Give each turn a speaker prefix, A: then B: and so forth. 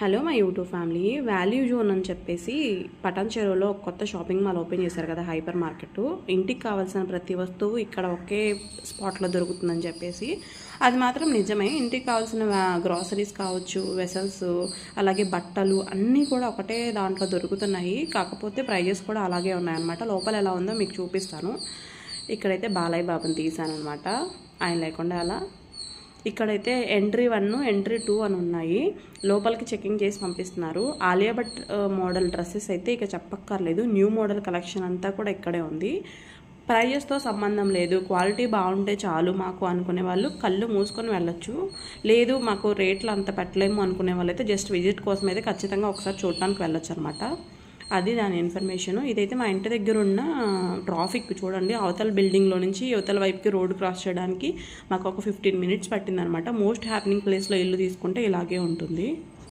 A: Hello my YouTube family. Value zone అని చెప్పేసి పటాన్ చెరువులో కొత్త షాపింగ్ మాల్ ఓపెన్ చేశారు కదా, హైపర్ మార్కెట్. ఇంటికి కావాల్సిన ప్రతి వస్తువు ఇక్కడ ఒకే స్పాట్లో దొరుకుతుందని చెప్పేసి అది మాత్రం నిజమే. ఇంటికి కావాల్సిన గ్రాసరీస్ కావచ్చు, వెసల్స్, అలాగే బట్టలు అన్నీ కూడా ఒకటే దాంట్లో దొరుకుతున్నాయి. కాకపోతే ప్రైజెస్ కూడా అలాగే ఉన్నాయన్నమాట. లోపల ఎలా ఉందో మీకు చూపిస్తాను. ఇక్కడైతే బాలయ్య బాబుని తీసానమాట, ఆయన లేకుండా అలా. ఇక్కడైతే ఎంట్రీ 1, ఎంట్రీ 2 అని ఉన్నాయి. లోపలికి చెకింగ్ చేసి పంపిస్తున్నారు. ఆలియా భట్ మోడల్ డ్రెస్సెస్ అయితే ఇక చెప్పక్కర్లేదు. న్యూ మోడల్ కలెక్షన్ అంతా కూడా ఇక్కడే ఉంది. ప్రైజెస్తో సంబంధం లేదు, క్వాలిటీ బాగుంటే చాలు మాకు అనుకునే వాళ్ళు కళ్ళు మూసుకొని వెళ్ళొచ్చు. లేదు మాకు రేట్లు అంత పెట్టలేము అనుకునే వాళ్ళైతే జస్ట్ విజిట్ కోసం అయితే ఖచ్చితంగా ఒకసారి చూడటానికి వెళ్ళొచ్చు అనమాట. అది దాని ఇన్ఫర్మేషన్. ఇదైతే మా ఇంటి దగ్గర ఉన్న ట్రాఫిక్ చూడండి. అవతల బిల్డింగ్లో నుంచి యువతల వైపుకి రోడ్డు క్రాస్ చేయడానికి మాకు ఒక 15 మినిట్స్ పట్టిందనమాట. మోస్ట్ హ్యాపెనింగ్ ప్లేస్లో ఇల్లు తీసుకుంటే ఇలాగే ఉంటుంది.